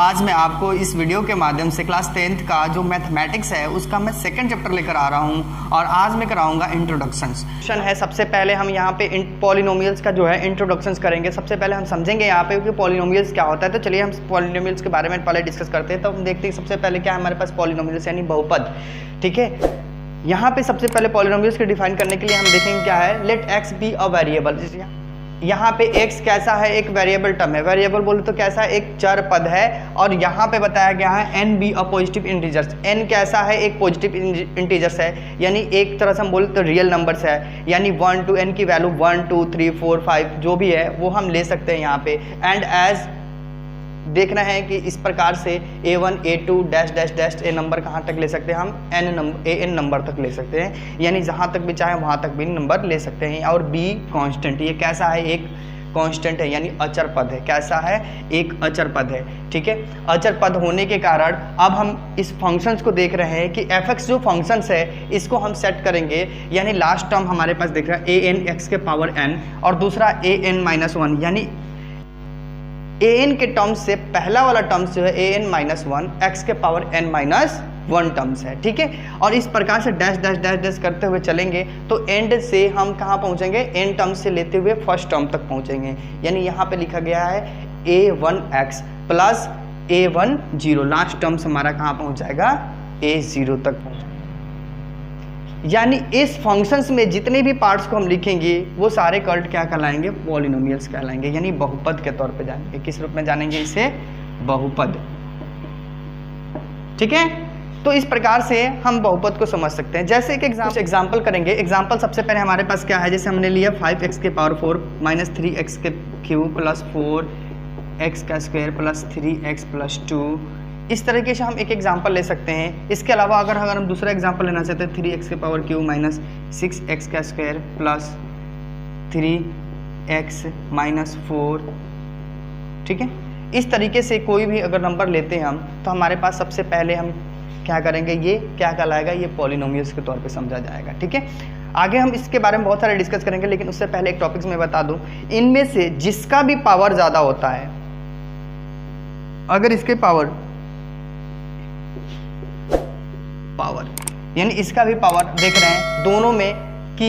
आज मैं आपको इस वीडियो के माध्यम से क्लास 10th का जो मैथमेटिक्स है उसका मैं सेकंड चैप्टर लेकर आ रहा हूं और आज मैं कराऊंगा इंट्रोडक्शंस है। सबसे पहले हम यहाँ पे पॉलिनोमियल्स का जो है इंट्रोडक्शंस करेंगे। सबसे पहले हम समझेंगे यहाँ पे कि पॉलिनोमियल्स क्या होता है। तो चलिए हम पॉलिनोमियल्स के बारे में पहले डिस्कस करते हैं। तो हम देखते हैं सबसे पहले क्या है हमारे पास पॉलिनोमियल्स यानी बहुपद। ठीक है, यहाँ पे सबसे पहले पॉलिनोमियल्स को डिफाइन करने के लिए हम देखेंगे क्या है, let X be a variable. यहाँ पे x कैसा है, एक वेरिएबल टर्म है। वेरिएबल बोले तो कैसा है, एक चर पद है। और यहाँ पे बताया गया है n be a positive integers. n कैसा है, एक पॉजिटिव इंटीजर्स है, यानी एक तरह से हम बोले तो रियल नंबर्स है, यानी 1 to n की वैल्यू 1 2 3 4 5 जो भी है वो हम ले सकते हैं यहाँ पे। एंड एज देख रहे हैं कि इस प्रकार से a1 a2 dash dash dash A number कहाँ तक ले सकते हैं हम, an नंबर तक ले सकते हैं, यानी जहाँ तक भी चाहे वहाँ तक भी नंबर ले सकते हैं। और b कांस्टेंट, ये कैसा है, एक कांस्टेंट है यानी अचर पद है। कैसा है, एक अचर पद है। ठीक है, अचर पद होने के कारण अब हम इस फंक्शंस को देख रहे हैं कि fx जो फंक्शंस है इसको हम सेट करेंगे, यानी लास्ट टर्म हमारे पास देख रहे हैं an x के पावर n और दूसरा an-1, यानी an के टर्म्स से पहला वाला टर्म्स जो है an-1 x के पावर n-1 टर्म्स है। ठीक है, और इस प्रकार से डैश डैश डैश डैश करते हुए चलेंगे तो एंड से हम कहाँ पहुँचेंगे, n टर्म्स से लेते हुए फर्स्ट टर्म तक पहुँचेंगे। यानी यहाँ पे लिखा गया है a1x plus a1 0, last terms हमारा कहाँ पहुँच जाएगा, a0 तक पहुँच। यानी इस फंक्शंस में जितने भी पार्ट्स को हम लिखेंगे वो सारे कल्ट क्या कहलाएंगे, पॉलिनोमियल्स कहलाएंगे, यानी बहुपद के तौर पे जानेंगे। किस रूप में जानेंगे इसे, बहुपद। ठीक है, तो इस प्रकार से हम बहुपद को समझ सकते हैं। जैसे एक एग्जांपल करेंगे। एग्जांपल सबसे पहले हमारे पास क्या है, जैसे हमने लिया 5x के पावर 4 माइनस 3x के क्यूब प्लस 4x का स्क्वायर प्लस 3x प्लस 2। इस तरीके से हम एक एग्जांपल ले सकते हैं। इसके अलावा अगर हम दूसरा एग्जांपल लेना चाहते हैं 3x के पावर क्यूब माइनस 6x का स्क्वायर प्लस 3x माइनस 4। ठीक है, इस तरीके से कोई भी अगर नंबर लेते हैं हम तो हमारे पास सबसे पहले हम क्या करेंगे, ये क्या कहलाएगा, ये पॉलिनोमियल्स के तौर पे समझा जाएगा। ठीक है, आगे हम इसके बारे में बहुत सारे डिस्कस करेंगे, लेकिन उससे पहले एक टॉपिक्स में बता दूं, इनमें से जिसका भी पावर ज़्यादा होता है, अगर इसके पावर यानी इसका भी पावर देख रहे हैं दोनों में कि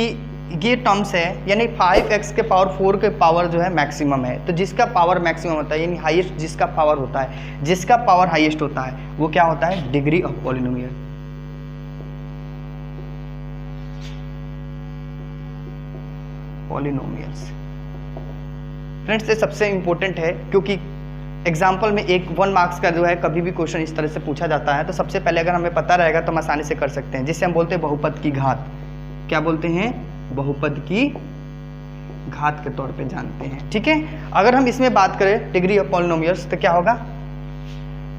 ये टर्म्स है, यानी 5x के पावर 4 के पावर जो है मैक्सिमम है। तो जिसका पावर मैक्सिमम होता है यानी हाईएस्ट जिसका पावर होता है, जिसका पावर हाईएस्ट होता है वो क्या होता है, degree of polynomial. Polynomials friends ये सबसे इंपॉर्टेंट है, क्योंकि एग्जाम्पल में एक 1 मार्क्स का जो है कभी भी क्वेश्चन इस तरह से पूछा जाता है। तो सबसे पहले अगर हमें पता रहेगा तो हम आसानी से कर सकते हैं, जिसे हम बोलते हैं बहुपद की घात। क्या बोलते हैं, बहुपद की घात के तौर पे जानते हैं। ठीक है, अगर हम इसमें बात करें डिग्री ऑफ पॉलिनोमियल्स तो क्या होगा,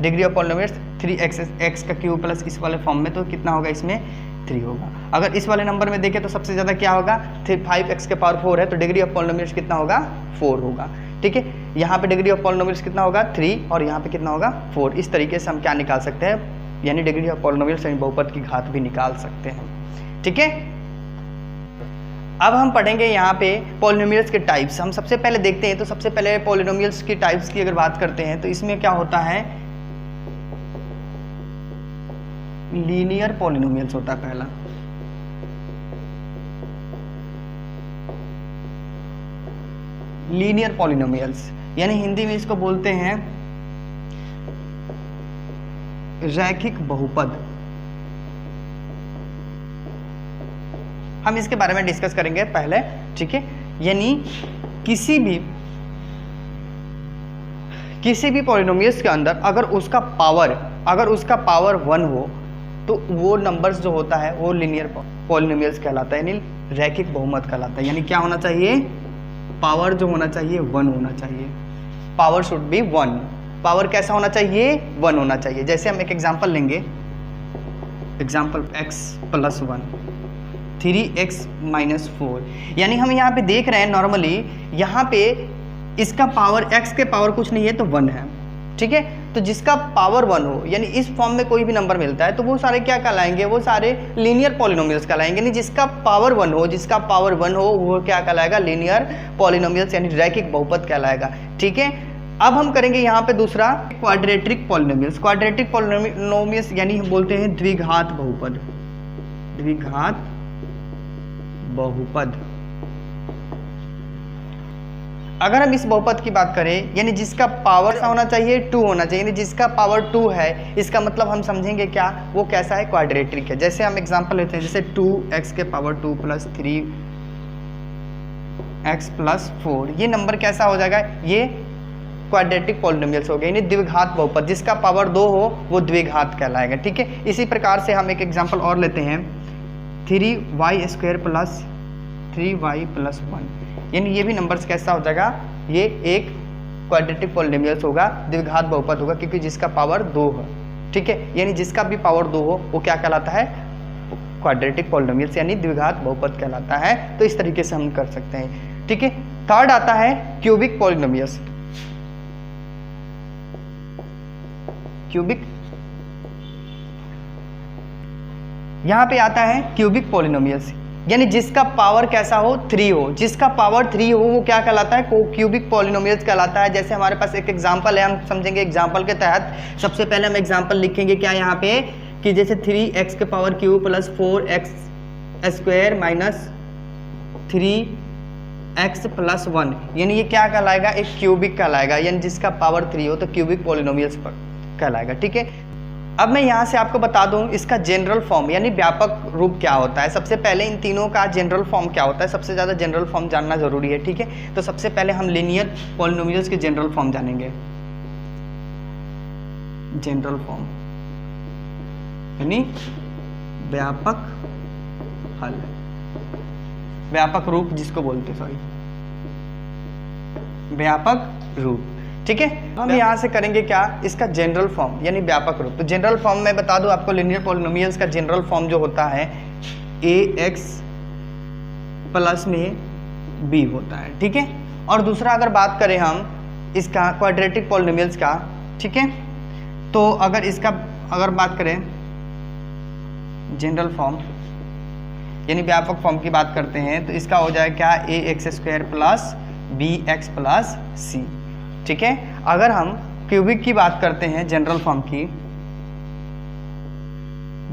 डिग्री ऑफ पॉलिनोमियल्स 3x का क्यूब प्लस इस वाले फॉर्म में तो कितना होगा, इसमें 3 होगा। अगर इस वाले नंबर में देखें तो सबसे ज़्यादा क्या होगा, 5x के पावर 4 है तो डिग्री ऑफ पॉलिनोमियल्स कितना होगा, 4 होगा। ठीक है, यहाँ पे डिग्री ऑफ पॉलिनोमियल्स कितना होगा, 3, और यहाँ पे कितना होगा, 4। इस तरीके से हम क्या निकाल सकते हैं, यानी डिग्री ऑफ पॉलिनोमियल्स यानी बहुपद की घात भी निकाल सकते हैं। ठीक है, अब हम पढ़ेंगे यहाँ पे पॉलिनोमियल्स के टाइप्स। हम सबसे पहले देखते हैं, तो सबसे पहले पॉलिनोमियल्स की टाइप्स की अगर बात करते हैं तो इसमें क्या होता है, लीनियर पॉलिनोमियल्स होता है पहला। लीनियर पॉलिनोमियल्स यानी हिंदी में इसको बोलते हैं रैखिक बहुपद। हम इसके बारे में डिस्कस करेंगे पहले। ठीक है, यानी किसी भी पॉलिनोमियल्स के अंदर अगर उसका पावर 1 हो तो वो नंबर्स जो होता है वो लीनियर पॉलिनोमियल्स कहलाता है, यानी रैखिक बहुपद कहलाता है। यानी क्या होना चाहिए, पावर जो होना चाहिए 1 होना चाहिए। Power should be 1। पावर कैसा होना चाहिए, 1 होना चाहिए। जैसे हम एक एग्जांपल लेंगे, example x plus 1 3x minus 4, यानी हम यहाँ पे देख रहे हैं नॉर्मली यहाँ पे इसका पावर x के पावर कुछ नहीं है तो 1 है। ठीक है, तो जिसका पावर 1 हो यानी इस फॉर्म में कोई भी नंबर मिलता है तो वो सारे क्या कहलाएंगे, वो सारे लीनियर पॉलिनोमियल्स कहलाएंगे। यानी जिसका पावर 1 हो वो क्या कहलाएगा, लीनियर पॉलिनोमियल्स यानी रैखिक बहुपद कहलाएगा। ठीक है, अब हम करेंगे यहाँ पे दूसरा क्वाड्रेटिक पॉलिनोमियल्स। क्वाड्रेटिक पॉलिनोमियल्स यानी हम बोलते हैं द्विघात बहुपद। द्विघात बहुपद। अगर हम इस बहुपद की बात करें यानी जिसका पावर होना चाहिए 2 होना चाहिए, यानी जिसका पावर 2 है, इसका मतलब हम समझेंगे क्या, वो कैसा है, क्वाड्रेटिक है। जैसे हम एग्जांपल लेते हैं, जैसे 2x के पावर 2 प्लस 3x प्लस 4, ये नंबर कैसा हो जाएगा, ये क्वाड्रेटिक पॉलिनोमियल्स हो गए, यानी द्विघात बहुपद। जिसका पावर 2 हो वो द्विघात कहलाएगा, ठीक है। इसी प्रकार से हम एक एग्जांपल और लेते हैं, 3y² प्लस 3y प्लस 1, यानी ये भी नंबर्स कैसा हो जाएगा, ये एक क्वाड्रेटिक पॉलिनोमियल्स होगा, द्विघात बहुपद होगा, क्योंकि जिसका पावर 2 है, ठीक है। यानी जिसका भी पावर 2 हो वो क्या कहलाता है, क्वाड्रेटिक पॉलिनोमियल्स यानी द्विघात बहुपद कहलाता है। तो इस तरीके से हम कर सकते हैं, ठीक है। थर्ड आता है क्यूबिक पॉलिनोमियल्स। क्यूबिक, यहां पे आता है क्यूबिक पॉलिनोमियल्स, यानी जिसका पावर कैसा हो, 3 हो। जिसका पावर 3 हो वो क्या कहलाता है, क्यूबिक पॉलिनोमियल्स कहलाता है। जैसे हमारे पास एक एग्जांपल है, हम समझेंगे एग्जांपल के तहत। सबसे पहले हम एग्जांपल लिखेंगे क्या यहाँ पे, कि जैसे 3x के power cube plus 4x² minus 3x plus 1, यानी ये क्या कहलाएगा, एक क्यूबिक कहलाएगा, यानी जिसका पावर 3 हो तो क्यूबिक पॉलिनोमियल्स कहलाएगा, ठीक है। अब मैं यहाँ से आपको बता दूं इसका जनरल फॉर्म यानी व्यापक रूप क्या होता है। सबसे पहले इन तीनों का जनरल फॉर्म क्या होता है, सबसे ज़्यादा जनरल फॉर्म जानना जरूरी है, ठीक है। तो सबसे पहले हम लीनियर पॉलिनोमियल्स के जनरल फॉर्म जानेंगे। जनरल फॉर्म यानी व्यापक हल, व्यापक रूप जिसको बोलते, सॉरी, व्यापक रूप, ठीक है। हम यहाँ से करेंगे क्या, इसका जनरल फॉर्म यानी व्यापक रूप। तो जनरल फॉर्म में बता दूं आपको, लीनियर पॉलिनोमियल्स का जनरल फॉर्म जो होता है ax प्लस में b होता है, ठीक है। और दूसरा अगर बात करें हम इसका क्वाड्रेटिक पॉलिनोमियल्स का, ठीक है, तो अगर इसका अगर बात करें जनरल फॉर्म यानी व्यापक फॉर्म की बात करते हैं, तो इसका हो जाएगा क्या, ax² plus bx plus c, ठीक है। अगर हम क्यूबिक की बात करते हैं जनरल फॉर्म की,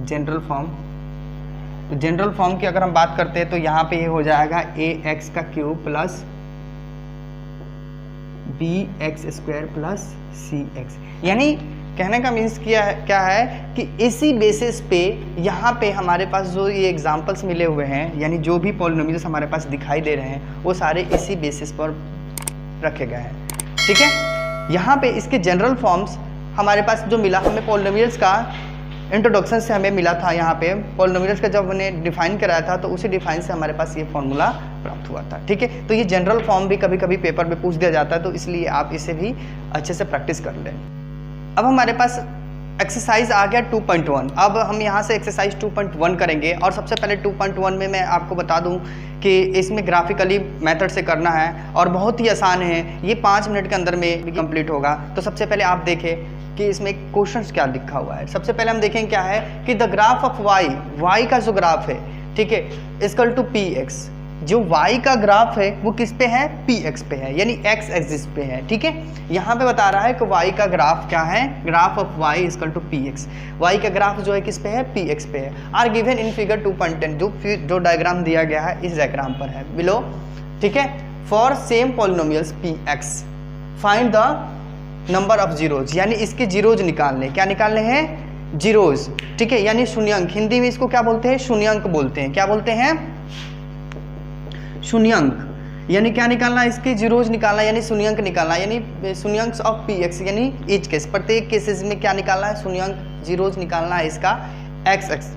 जनरल फॉर्म, तो जनरल फॉर्म की अगर हम बात करते हैं तो यहाँ पे ये हो जाएगा ax का cube plus bx² plus cx, यानी कहने का मीन्स क्या है कि इसी बेसिस पे यहाँ पे हमारे पास जो ये एग्जांपल्स मिले हुए हैं, यानी जो भी पॉलिनोमियल्स हमारे पास दिखाई दे रहे हैं वो सारे इसी बेसिस पर रखे गए हैं, ठीक है। यहाँ पे इसके जनरल फॉर्म्स हमारे पास जो मिला, हमें पॉलिनोमियल्स का इंट्रोडक्शन से हमें मिला था। यहाँ पे पॉलिनोमियल्स का जब हमने डिफाइन कराया था तो उसी डिफाइन से हमारे पास ये फॉर्मूला प्राप्त हुआ था, ठीक है। तो ये जनरल फॉर्म भी कभी कभी पेपर में पूछ दिया जाता है, तो इसलिए आप इसे भी अच्छे से प्रैक्टिस कर लें। अब हमारे पास एक्सरसाइज आ गया 2.1। अब हम यहाँ से एक्सरसाइज 2.1 करेंगे, और सबसे पहले 2.1 में मैं आपको बता दूं कि इसमें ग्राफिकली मेथड से करना है और बहुत ही आसान है, ये 5 मिनट के अंदर में भी कंप्लीट होगा। तो सबसे पहले आप देखें कि इसमें क्वेश्चन क्या लिखा हुआ है। सबसे पहले हम देखें क्या है कि द ग्राफ ऑफ y का जो ग्राफ है, ठीक है, इक्वल टू px। जो y का ग्राफ है वो किस पे है, px पे है, यानी x एक्सिस पे है, ठीक है। यहाँ पे बता रहा है कि y का ग्राफ क्या है, graph of y equal to px। y का ग्राफ जो है किस पे है, px पे है। आर गिवन इन फिगर 2.10, जो डायग्राम दिया गया है इस डायग्राम पर है बिलो, ठीक है। For same polynomials px find the number of zeros, यानी इसके जीरोज निकालने, क्या निकालने हैं, जीरोज, ठीक है, यानी शून्यंक। हिंदी में इसको क्या बोलते हैं, शून्यंक बोलते हैं। क्या बोलते हैं, शून्यंक। यानी क्या निकालना, इसके जीरोज निकालना, यानी शून्यंक निकालना, यानी शून्यंक ऑफ px, यानी ईच केस, प्रत्येक केसेस में क्या निकालना है, शून्यंक, जीरोज निकालना है इसका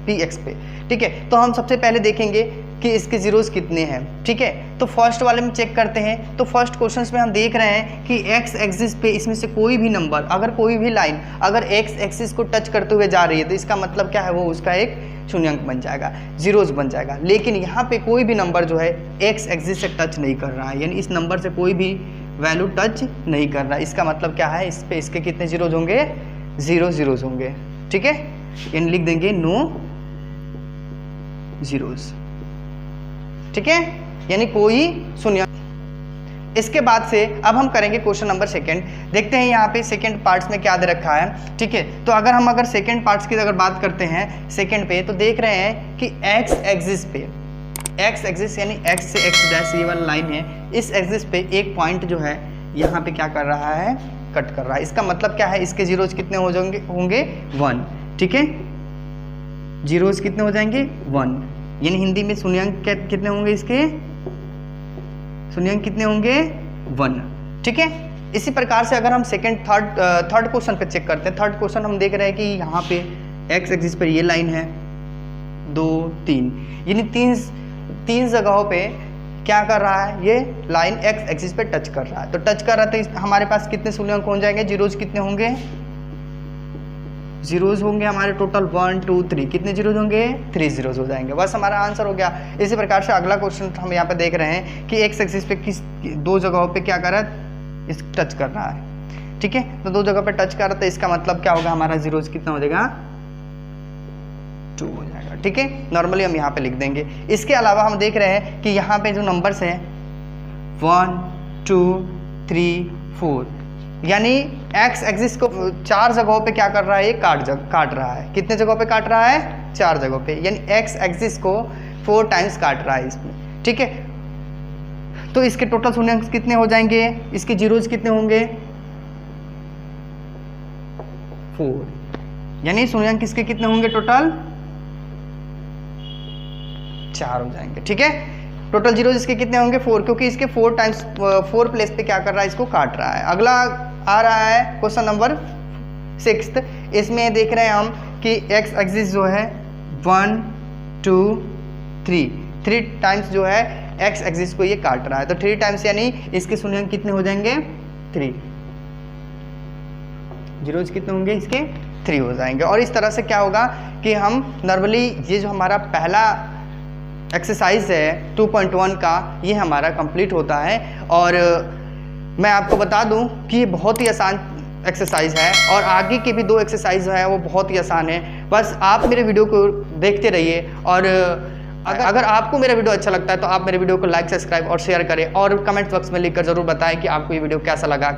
px पे, ठीक है। तो हम सबसे पहले देखेंगे कि इसके जीरोज कितने हैं, ठीक है। तो फर्स्ट वाले में चेक करते हैं। तो फर्स्ट क्वेश्चन में हम देख रहे हैं कि x एक्सिस पे इसमें से कोई भी नंबर, अगर कोई भी लाइन अगर x एक्सिस को टच करते हुए जा रही है तो इसका मतलब क्या है, वो उसका एक शून्यंक बन जाएगा, जीरोज बन जाएगा। लेकिन यहाँ पे कोई भी नंबर जो है x एक्सिस से टच नहीं कर रहा है, यानी इस नंबर से कोई भी वैल्यू टच नहीं कर रहा है। इसका मतलब क्या है, इस पे इसके कितने जीरोज होंगे, 0 जीरोज होंगे, ठीक है। यानी लिख देंगे नो जीरोज, ठीक है, यानी कोई शून्यंक। इसके बाद से अब हम करेंगे क्वेश्चन नंबर सेकंड। देखते हैं यहाँ पे सेकंड पार्ट्स में क्या दे रखा है, ठीक है। तो अगर सेकंड पार्ट्स की अगर बात करते हैं सेकंड पे, तो देख रहे हैं कि एक्स एक्सिस पे, एक्स एक्सिस यानी एक्स से एक्स डैश ये वाला लाइन है, इस एक्सिस पे एक पॉइंट जो है यहाँ पे क्या कर रहा है, कट कर रहा है। इसका मतलब क्या है, इसके जीरोज कितने हो होंगे 1, ठीक है। जीरोज कितने हो जाएंगे 1, यानी हिंदी में शून्यांक कितने होंगे, इसके शून्यांक कितने होंगे 1, ठीक है। इसी प्रकार से अगर हम थर्ड क्वेश्चन पे चेक करते हैं, थर्ड क्वेश्चन हम देख रहे हैं कि यहाँ पे एक्स एक्सिस पर ये लाइन है 2 3, यानी तीन जगहों पे क्या कर रहा है, ये लाइन एक्स एक्सिस पे टच कर रहा है। तो टच कर रहा है तो हमारे पास कितने शून्यांक हो जाएंगे, जीरोज कितने होंगे, जीरोज होंगे हमारे टोटल 1 2 3, कितने जीरोज होंगे 3 जीरोज हो जाएंगे। बस हमारा आंसर हो गया। इसी प्रकार से अगला क्वेश्चन हम यहाँ पे देख रहे हैं कि एक्स एक्सिस पे किस 2 जगहों पे क्या कर रहा है, इस टच कर रहा है, ठीक है। तो 2 जगह पे टच कर रहा है तो इसका मतलब क्या होगा, हमारा जीरोज कितना हो जाएगा 2 हो जाएगा, ठीक है। नॉर्मली हम यहाँ पे लिख देंगे। इसके अलावा हम देख रहे हैं कि यहाँ पे जो नंबर्स हैं 1 2 3 4, यानी एक्स एक्सिस को 4 जगहों पे क्या कर रहा है, ये काट रहा है। कितने जगहों पे काट रहा है, 4 जगहों पे, यानी एक्स एक्सिस को 4 टाइम्स काट रहा है इसमें, ठीक है। तो इसके टोटल शून्यांक कितने हो जाएंगे, इसके जीरोज कितने होंगे 4, यानी शून्यांक इसके कितने होंगे टोटल 4 हो जाएंगे, ठीक है। टोटल जीरोज इसके कितने होंगे 4, क्योंकि इसके 4 टाइम्स 4 प्लेस पे क्या कर रहा है, इसको काट रहा है। अगला आ रहा है क्वेश्चन नंबर 6। इसमें देख रहे हैं हम कि एक्स एक्सिस जो है 1 2 3 टाइम्स जो है एक्स एक्सिस को ये काट रहा है। तो 3 टाइम्स यानी इसके शून्यांक कितने हो जाएंगे 3, जीरोज कितने होंगे इसके 3 हो जाएंगे। और इस तरह से क्या होगा कि हम नॉर्मली ये जो हमारा पहला एक्सरसाइज है 2.1 का, ये हमारा कंप्लीट होता है। और मैं आपको बता दूं कि ये बहुत ही आसान एक्सरसाइज है और आगे के भी 2 एक्सरसाइज है वो बहुत ही आसान है। बस आप मेरे वीडियो को देखते रहिए और अगर आपको मेरा वीडियो अच्छा लगता है तो आप मेरे वीडियो को लाइक सब्सक्राइब और शेयर करें और कमेंट बॉक्स में लिखकर ज़रूर बताएं कि आपको ये वीडियो कैसा लगा।